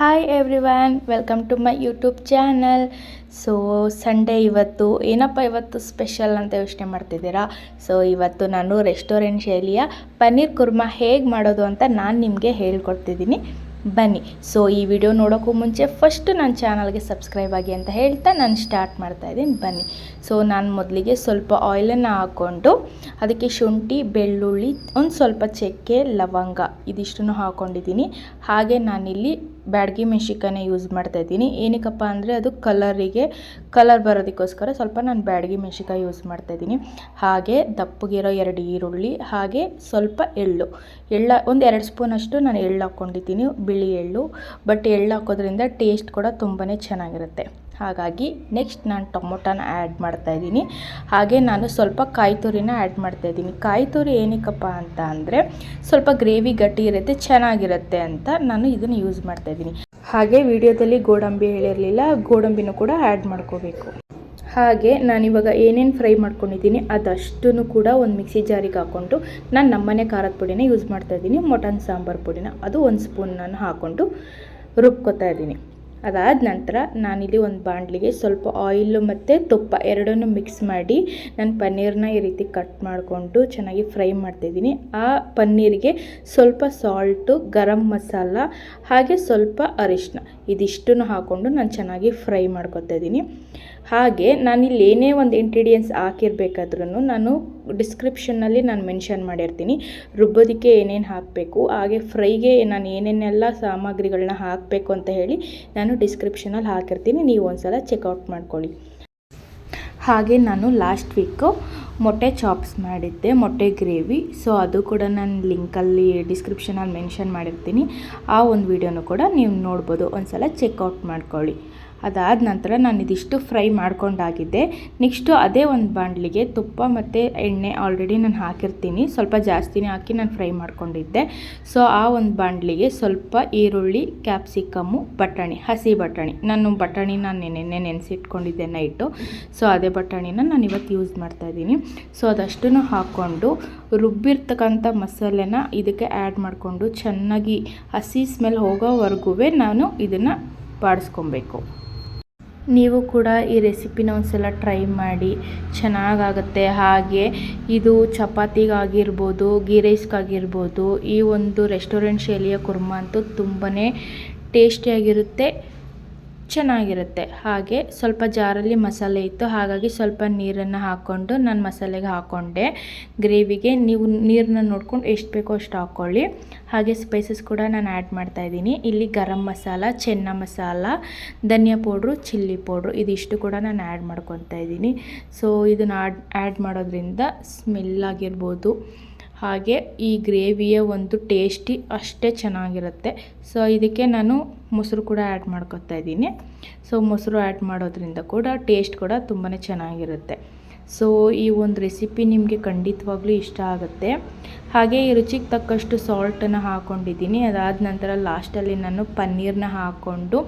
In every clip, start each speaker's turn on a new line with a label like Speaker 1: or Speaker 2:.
Speaker 1: Hi everyone, welcome to my YouTube channel. So Sunday ಇವತ್ತು ಏನಪ್ಪ ಇವತ್ತು ಸ್ಪೆಷಲ್ ಅಂತ ಯೋಚನೆ ಮಾಡ್ತಿದ್ದೀರಾ. ಸೊ ಇವತ್ತು ನಾನು ರೆಸ್ಟೋರೆಂಟ್ ಶೈಲಿಯ ಪನ್ನೀರ್ ಕುರ್ಮಾ ಹೇಗೆ ಮಾಡೋದು ಅಂತ ನಾನು ನಿಮಗೆ ಹೇಳ್ಕೊಡ್ತಿದ್ದೀನಿ. ಬನ್ನಿ. ಸೊ ಈ ವಿಡಿಯೋ ನೋಡೋಕ್ಕೂ ಮುಂಚೆ ಫಸ್ಟ್ ನನ್ನ ಚಾನಲ್ಗೆ ಸಬ್ಸ್ಕ್ರೈಬ್ ಆಗಿ ಅಂತ ಹೇಳ್ತಾ ನಾನು ಸ್ಟಾರ್ಟ್ ಮಾಡ್ತಾಯಿದ್ದೀನಿ. ಬನ್ನಿ. ಸೊ ನಾನು ಮೊದಲಿಗೆ ಸ್ವಲ್ಪ ಆಯಿಲನ್ನು ಹಾಕ್ಕೊಂಡು ಅದಕ್ಕೆ ಶುಂಠಿ, ಬೆಳ್ಳುಳ್ಳಿ, ಒಂದು ಸ್ವಲ್ಪ ಚಕ್ಕೆ, ಲವಂಗ ಇದಿಷ್ಟನ್ನು ಹಾಕ್ಕೊಂಡಿದ್ದೀನಿ. ಹಾಗೆ ನಾನಿಲ್ಲಿ ಬ್ಯಾಡಗಿ ಮೆಣಸಿನ್ಕಾಯಿನ ಯೂಸ್ ಮಾಡ್ತಾಯಿದ್ದೀನಿ. ಏನಕ್ಕಪ್ಪ ಅಂದರೆ ಅದು ಕಲರ್ ಬರೋದಕ್ಕೋಸ್ಕರ ಸ್ವಲ್ಪ ನಾನು ಬ್ಯಾಡಗಿ ಮೆಣಸಿನ್ಕಾಯಿ ಯೂಸ್ ಮಾಡ್ತಾಯಿದ್ದೀನಿ. ಹಾಗೆ ದಪ್ಪಗಿರೋ 2 ಈರುಳ್ಳಿ, ಹಾಗೆ ಸ್ವಲ್ಪ ಎಳ್ಳು ಒಂದು 2 ಸ್ಪೂನಷ್ಟು ನಾನು ಎಳ್ಳು ಹಾಕ್ಕೊಂಡಿದ್ದೀನಿ, ಬಿಳಿ ಎಳ್ಳು. ಬಟ್ ಎಳ್ಳು ಹಾಕೋದ್ರಿಂದ ಟೇಸ್ಟ್ ಕೂಡ ತುಂಬಾ ಚೆನ್ನಾಗಿರುತ್ತೆ. ಹಾಗಾಗಿ ನೆಕ್ಸ್ಟ್ ನಾನು ಟೊಮೊಟೊನ ಆ್ಯಡ್ ಮಾಡ್ತಾಯಿದ್ದೀನಿ. ಹಾಗೆ ನಾನು ಸ್ವಲ್ಪ ಕಾಯಿ ತುರಿನ ಆ್ಯಡ್ ಮಾಡ್ತಾಯಿದ್ದೀನಿ. ಕಾಯಿ ತುರಿ ಏನಕ್ಕಪ್ಪ ಅಂತ ಅಂದರೆ ಸ್ವಲ್ಪ ಗ್ರೇವಿ ಗಟ್ಟಿ ಇರುತ್ತೆ, ಚೆನ್ನಾಗಿರುತ್ತೆ ಅಂತ ನಾನು ಇದನ್ನು ಯೂಸ್ ಮಾಡ್ತಾಯಿದ್ದೀನಿ. ಹಾಗೆ ವಿಡಿಯೋದಲ್ಲಿ ಗೋಡಂಬಿ ಹೇಳಿರಲಿಲ್ಲ, ಗೋಡಂಬಿನೂ ಕೂಡ ಆ್ಯಡ್ ಮಾಡ್ಕೋಬೇಕು. ಹಾಗೆ ನಾನಿವಾಗ ಏನೇನು ಫ್ರೈ ಮಾಡ್ಕೊಂಡಿದ್ದೀನಿ ಅದಷ್ಟನ್ನು ಕೂಡ ಒಂದು ಮಿಕ್ಸಿ ಜಾರಿಗೆ ಹಾಕ್ಕೊಂಡು ನಾನು ನಮ್ಮನೆ ಖಾರದ ಪುಡಿನ ಯೂಸ್ ಮಾಡ್ತಾಯಿದ್ದೀನಿ. ಮಟನ್ ಸಾಂಬಾರು ಪುಡಿನ ಅದು 1 ಸ್ಪೂನ್ ನಾನು ಹಾಕ್ಕೊಂಡು ರುಬ್ಕೊತಾ ಇದ್ದೀನಿ. ಅದಾದ ನಂತರ ನಾನಿಲ್ಲಿ ಒಂದು ಬಾಣಲಿಗೆ ಸ್ವಲ್ಪ ಆಯಿಲು ಮತ್ತು ತುಪ್ಪ ಎರಡನ್ನೂ ಮಿಕ್ಸ್ ಮಾಡಿ ನಾನು ಪನ್ನೀರನ್ನ ಈ ರೀತಿ ಕಟ್ ಮಾಡಿಕೊಂಡು ಚೆನ್ನಾಗಿ ಫ್ರೈ ಮಾಡ್ತಾಯಿದ್ದೀನಿ. ಆ ಪನ್ನೀರಿಗೆ ಸ್ವಲ್ಪ ಸಾಲ್ಟು, ಗರಂ ಮಸಾಲ, ಹಾಗೆ ಸ್ವಲ್ಪ ಅರಿಶಿನ ಇದಿಷ್ಟನ್ನು ಹಾಕ್ಕೊಂಡು ನಾನು ಚೆನ್ನಾಗಿ ಫ್ರೈ ಮಾಡ್ಕೊತಾ ಇದ್ದೀನಿ. ಹಾಗೆ ನಾನಿಲ್ಲಿ ಏನೇ ಒಂದು ಇಂಗ್ರೀಡಿಯೆಂಟ್ಸ್ ಹಾಕಿರ್ಬೇಕಾದ್ರೂ ನಾನು ಡಿಸ್ಕ್ರಿಪ್ಷನ್ನಲ್ಲಿ ನಾನು ಮೆನ್ಷನ್ ಮಾಡಿರ್ತೀನಿ ರುಬ್ಬೋದಕ್ಕೆ ಏನೇನು ಹಾಕಬೇಕು, ಹಾಗೆ ಫ್ರೈಗೆ ನಾನು ಏನೇನೆಲ್ಲ ಸಾಮಗ್ರಿಗಳನ್ನ ಹಾಕಬೇಕು ಅಂತ ಹೇಳಿ ನಾನು ಡಿಸ್ಕ್ರಿಪ್ಷನಲ್ಲಿ ಹಾಕಿರ್ತೀನಿ. ನೀವು ಒಂದ್ಸಲ ಚೆಕ್ಔಟ್ ಮಾಡ್ಕೊಳ್ಳಿ. ಹಾಗೆ ನಾನು ಲಾಸ್ಟ್ ವೀಕು ಮೊಟ್ಟೆ ಚಾಪ್ಸ್ ಮಾಡಿದ್ದೆ, ಮೊಟ್ಟೆ ಗ್ರೇವಿ. ಸೊ ಅದು ಕೂಡ ನಾನು ಲಿಂಕಲ್ಲಿ ಡಿಸ್ಕ್ರಿಪ್ಷನಲ್ಲಿ ಮೆನ್ಷನ್ ಮಾಡಿರ್ತೀನಿ. ಆ ಒಂದು ವಿಡಿಯೋನು ಕೂಡ ನೀವು ನೋಡ್ಬೋದು, ಒಂದ್ಸಲ ಚೆಕ್ಔಟ್ ಮಾಡ್ಕೊಳ್ಳಿ. ಅದಾದ ನಂತರ ನಾನು ಇದಿಷ್ಟು ಫ್ರೈ ಮಾಡ್ಕೊಂಡಾಗಿದ್ದೆ. ನೆಕ್ಸ್ಟು ಅದೇ ಒಂದು ಬಾಣಲಿಗೆ ತುಪ್ಪ ಮತ್ತು ಎಣ್ಣೆ ಆಲ್ರೆಡಿ ನಾನು ಹಾಕಿರ್ತೀನಿ, ಸ್ವಲ್ಪ ಜಾಸ್ತಿನೇ ಹಾಕಿ ನಾನು ಫ್ರೈ ಮಾಡ್ಕೊಂಡಿದ್ದೆ. ಸೊ ಆ ಒಂದು ಬಾಣಲಿಗೆ ಸ್ವಲ್ಪ ಈರುಳ್ಳಿ, ಕ್ಯಾಪ್ಸಿಕಮ್ಮು, ಹಸಿ ಬಟಾಣಿ, ನಾನು ನೆನೆಸಿಟ್ಕೊಂಡಿದ್ದೆ ನೈಟು. ಸೊ ಅದೇ ಬಟಾಣಿನ ನಾನು ಇವತ್ತು ಯೂಸ್ ಮಾಡ್ತಾಯಿದ್ದೀನಿ. ಸೊ ಅದಷ್ಟನ್ನು ಹಾಕ್ಕೊಂಡು ರುಬ್ಬಿರ್ತಕ್ಕಂಥ ಮಸಾಲೆನ ಇದಕ್ಕೆ ಆ್ಯಡ್ ಮಾಡಿಕೊಂಡು ಚೆನ್ನಾಗಿ ಹಸಿ ಸ್ಮೆಲ್ ಹೋಗೋವರೆಗೂ ನಾನು ಇದನ್ನು ಬಾಡಿಸ್ಕೊಬೇಕು. ನೀವು ಕೂಡ ಈ ರೆಸಿಪಿನ ಒಂದ್ಸಲ ಟ್ರೈ ಮಾಡಿ, ಚೆನ್ನಾಗಾಗುತ್ತೆ. ಹಾಗೆ ಇದು ಚಪಾತಿಗಾಗಿರ್ಬೋದು, ಗೀ ರೈಸ್ಗಾಗಿರ್ಬೋದು, ಈ ಒಂದು ರೆಸ್ಟೋರೆಂಟ್ ಶೈಲಿಯ ಕುರ್ಮಾ ಅಂತೂ ತುಂಬಾ ಟೇಸ್ಟಿಯಾಗಿರುತ್ತೆ, ಚೆನ್ನಾಗಿರುತ್ತೆ. ಹಾಗೆ ಸ್ವಲ್ಪ ಜಾರಲ್ಲಿ ಮಸಾಲೆ ಇತ್ತು, ಹಾಗಾಗಿ ಸ್ವಲ್ಪ ನೀರನ್ನು ಹಾಕ್ಕೊಂಡು ನಾನು ಮಸಾಲೆಗೆ ಹಾಕ್ಕೊಂಡೆ. ಗ್ರೇವಿಗೆ ನೀವು ನೀರನ್ನ ನೋಡ್ಕೊಂಡು ಎಷ್ಟು ಬೇಕೋ ಅಷ್ಟು ಹಾಕ್ಕೊಳ್ಳಿ. ಹಾಗೆ ಸ್ಪೈಸಸ್ ಕೂಡ ನಾನು ಆ್ಯಡ್ ಮಾಡ್ತಾಯಿದ್ದೀನಿ. ಇಲ್ಲಿ ಗರಂ ಮಸಾಲ, ಚೆನ್ನ ಮಸಾಲ, ಧನಿಯಾ ಪೌಡ್ರು, ಚಿಲ್ಲಿ ಪೌಡ್ರು ಇದಿಷ್ಟು ಕೂಡ ನಾನು ಆ್ಯಡ್ ಮಾಡ್ಕೊತಾ ಇದ್ದೀನಿ. ಸೊ ಇದನ್ನು ಆ್ಯಡ್ ಮಾಡೋದ್ರಿಂದ ಸ್ಮೆಲ್ ಆಗಿರ್ಬೋದು, ಹಾಗೆ ಈ ಗ್ರೇವಿಯ ಒಂದು ಟೇಸ್ಟಿ ಅಷ್ಟೇ ಚೆನ್ನಾಗಿರುತ್ತೆ. ಸೊ ಇದಕ್ಕೆ ನಾನು ಮೊಸರು ಕೂಡ ಆ್ಯಡ್ ಮಾಡ್ಕೊತಾ ಇದ್ದೀನಿ. ಸೊ ಮೊಸರು ಆ್ಯಡ್ ಮಾಡೋದ್ರಿಂದ ಕೂಡ ಟೇಸ್ಟ್ ಕೂಡ ತುಂಬಾ ಚೆನ್ನಾಗಿರುತ್ತೆ. ಸೊ ಈ ಒಂದು ರೆಸಿಪಿ ನಿಮಗೆ ಖಂಡಿತವಾಗ್ಲೂ ಇಷ್ಟ ಆಗುತ್ತೆ. ಹಾಗೆ ಈ ರುಚಿಗೆ ತಕ್ಕಷ್ಟು ಸಾಲ್ಟನ್ನು ಹಾಕ್ಕೊಂಡಿದ್ದೀನಿ. ಅದಾದ ನಂತರ ಲಾಸ್ಟಲ್ಲಿ ನಾನು ಪನ್ನೀರನ್ನ ಹಾಕ್ಕೊಂಡು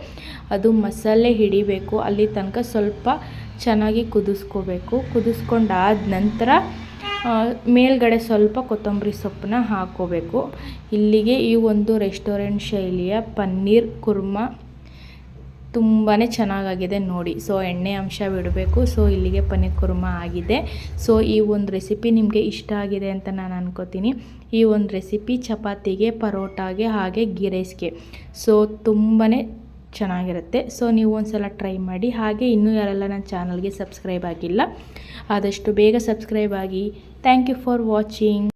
Speaker 1: ಅದು ಮಸಾಲೆ ಹಿಡಿಬೇಕು, ಅಲ್ಲಿ ತನಕ ಸ್ವಲ್ಪ ಚೆನ್ನಾಗಿ ಕುದಿಸ್ಕೋಬೇಕು. ಕುದಿಸ್ಕೊಂಡಾದ ನಂತರ ಮೇಲ್ಗಡೆ ಸ್ವಲ್ಪ ಕೊತ್ತಂಬರಿ ಸೊಪ್ಪನ್ನ ಹಾಕ್ಕೋಬೇಕು. ಇಲ್ಲಿಗೆ ಈ ಒಂದು ರೆಸ್ಟೋರೆಂಟ್ ಶೈಲಿಯ ಪನ್ನೀರ್ ಕುರ್ಮಾ ತುಂಬಾ ಚೆನ್ನಾಗಾಗಿದೆ ನೋಡಿ. ಸೊ ಎಣ್ಣೆ ಅಂಶ ಬಿಡಬೇಕು. ಸೊ ಇಲ್ಲಿಗೆ ಪನ್ನೀರ್ ಕುರ್ಮಾ ಆಗಿದೆ. ಸೊ ಈ ಒಂದು ರೆಸಿಪಿ ನಿಮಗೆ ಇಷ್ಟ ಆಗಿದೆ ಅಂತ ನಾನು ಅನ್ಕೋತೀನಿ. ಈ ಒಂದು ರೆಸಿಪಿ ಚಪಾತಿಗೆ, ಪರೋಟಾಗೆ, ಹಾಗೆ ಗೀ ರೈಸ್ಗೆ ಸೊ ತುಂಬಾ ಚೆನ್ನಾಗಿರುತ್ತೆ. ಸೊ ನೀವು ಒಂದ್ಸಲ ಟ್ರೈ ಮಾಡಿ. ಹಾಗೆ ಇನ್ನೂ ಯಾರೆಲ್ಲ ನನ್ನ ಚಾನಲ್ಗೆ ಸಬ್ಸ್ಕ್ರೈಬ್ ಆಗಿಲ್ಲ ಆದಷ್ಟು ಬೇಗ ಸಬ್ಸ್ಕ್ರೈಬ್ ಆಗಿ. Thank you for watching.